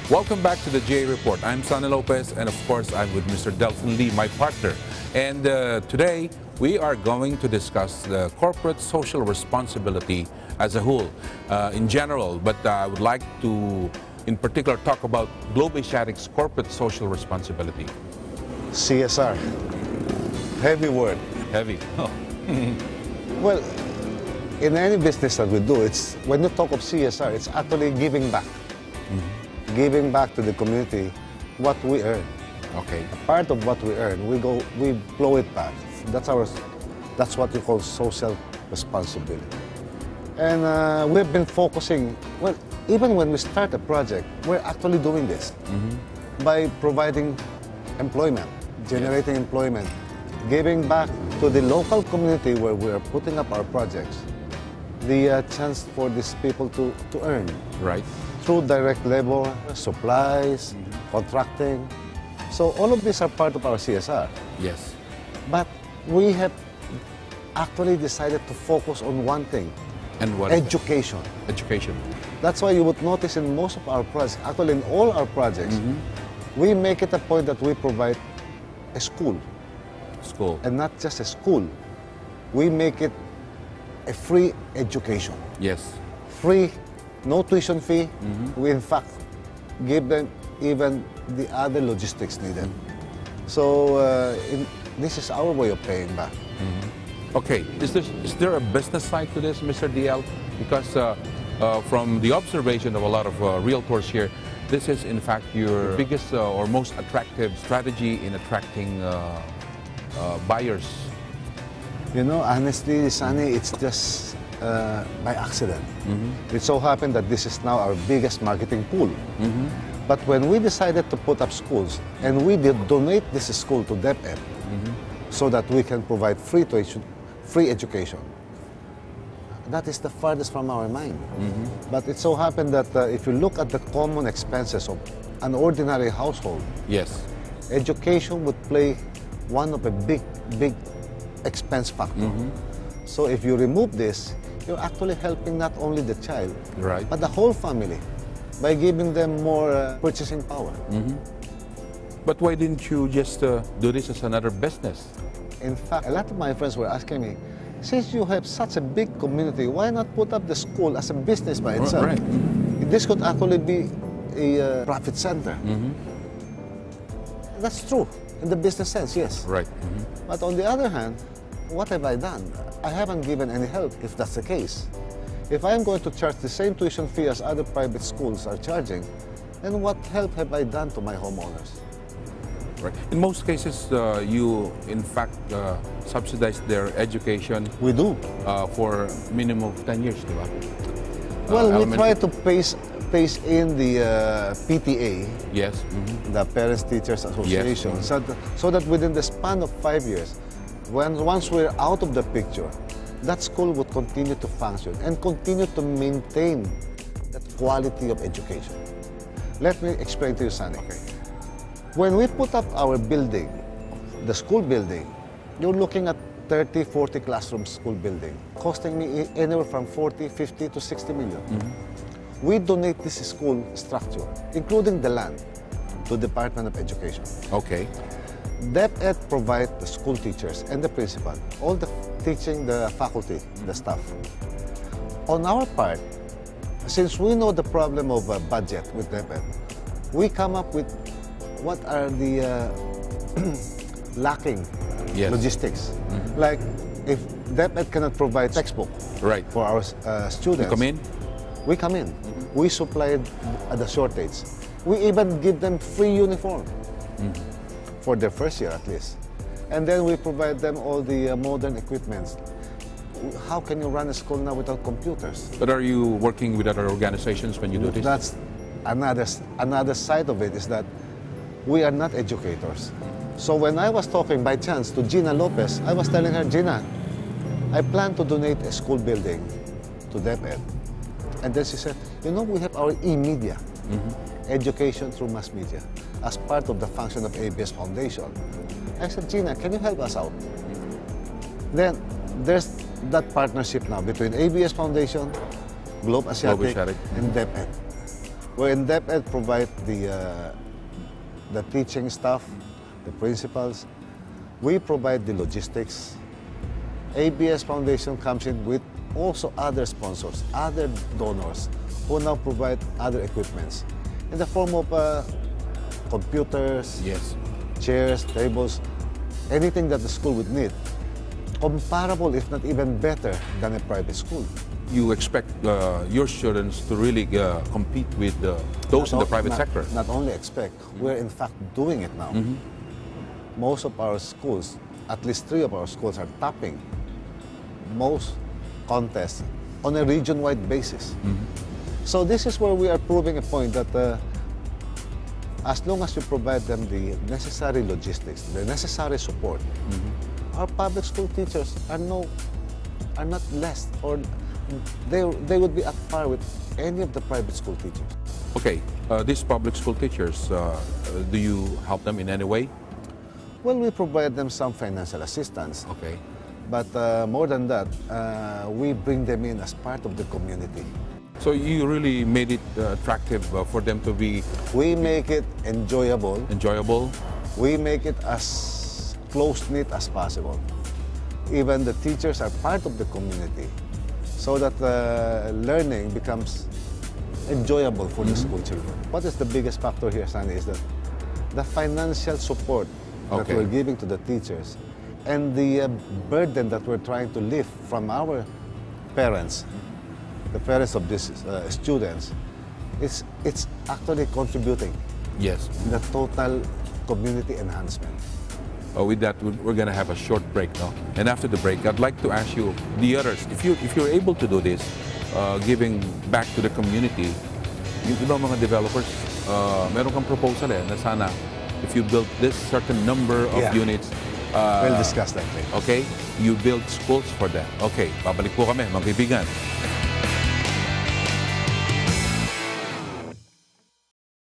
Welcome back to the GA Report. I'm Sonny Lopez, and of course, I'm with Mr. Delson Lee, my partner. And today, we are going to discuss the corporate social responsibility as a whole, in general. But I would like to, in particular, talk about Globe Asiatic's corporate social responsibility. CSR. Heavy word. Heavy. Oh. Well, in any business that we do, it's when you talk of CSR, it's actually giving back. Giving back to the community what we earn. Okay. A part of what we earn, we blow it back. That's what you call social responsibility. And we've been focusing, well, even when we start a project, we're actually doing this by providing employment, generating employment, giving back to the local community where we're putting up our projects, the chance for these people to earn. Right. Through direct labor, supplies, contracting. So all of these are part of our CSR. Yes. But we have actually decided to focus on one thing. And what is education. that? Education. That's why you would notice in most of our projects, actually in all our projects, we make it a point that we provide a school. School. And not just a school. We make it a free education. Yes. Free, no tuition fee. We in fact give them even the other logistics needed. So this is our way of paying back. Okay, is there a business side to this, Mr. DL? Because from the observation of a lot of realtors here, this is in fact your biggest or most attractive strategy in attracting buyers. You know, honestly, Sonny, it's just by accident. It so happened that this is now our biggest marketing pool. But when we decided to put up schools, and we did donate this school to DepEd, so that we can provide free education, that is the farthest from our mind. But it so happened that if you look at the common expenses of an ordinary household, yes, education would play one of the big expense factor. So if you remove this, you're actually helping not only the child, right, but the whole family by giving them more purchasing power. But why didn't you just do this as another business? In fact, a lot of my friends were asking me, since you have such a big community, why not put up the school as a business by itself? Right. This could actually be a profit center. That's true, in the business sense, yes. Right. But on the other hand, what have I done? I haven't given any help if that's the case. If I'm going to charge the same tuition fee as other private schools are charging, then what help have I done to my homeowners? Right. In most cases, you in fact subsidize their education. We do. For minimum of 10 years, di ba? Well, we try to pace in the PTA, yes, the Parents Teachers Association, Yes. so that within the span of 5 years, once we're out of the picture, that school would continue to function and continue to maintain that quality of education. Let me explain to you, Sonny. Okay. When we put up our building, the school building, you're looking at 30, 40 classroom school building, costing me anywhere from 40, 50 to 60 million. We donate this school structure, including the land, to the Department of Education. Okay. DepEd provides the school teachers and the principal, all the teaching, the faculty, the staff. On our part, since we know the problem of budget with DepEd, we come up with what are the lacking logistics. Like if DepEd cannot provide textbook for our students, we come in. We supply the shortage. We even give them free uniform for their first year at least. And then we provide them all the modern equipments. How can you run a school now without computers? But are you working with other organizations when you do this? That's another side of it, is that we are not educators. So when I was talking by chance to Gina Lopez, I was telling her, Gina, I plan to donate a school building to DepEd. And then she said, you know, we have our e-media, education through mass media, as part of the function of ABS Foundation. I said, Gina, can you help us out? Then there's that partnership now between ABS Foundation, Globe Asiatic, and DepEd. where in DepEd provide the teaching staff, the principals. We provide the logistics. ABS Foundation comes in with also other sponsors, other donors, who now provide other equipments in the form of computers, Yes. chairs, tables, anything that the school would need. Comparable, if not even better, than a private school. You expect your students to really compete with those in the private sector. Not only expect, we're in fact doing it now. Most of our schools, at least 3 of our schools, are topping most contests on a region-wide basis. So this is where we are proving a point that as long as you provide them the necessary logistics, the necessary support, our public school teachers are not less, or they would be at par with any of the private school teachers. Okay, these public school teachers, do you help them in any way? Well, we provide them some financial assistance, Okay. but more than that, we bring them in as part of the community. So you really made it attractive for them to be We make it enjoyable. enjoyable. We make it as close-knit as possible. Even the teachers are part of the community, so that learning becomes enjoyable for the school children. What is the biggest factor here, Sunny, is that the financial support that Okay. we're giving to the teachers and the burden that we're trying to lift from our parents, the parents of these students, it's actually contributing Yes. in the total community enhancement. With that, we're going to have a short break now. And after the break, I'd like to ask you, the others, if you're able to do this, giving back to the community, yung ibang mga developers, meron kang proposal na sana, if you build this certain number of Yeah. units, We'll discuss that later. okay, you build schools for them. Okay, babalik po kami, mga kaibigan.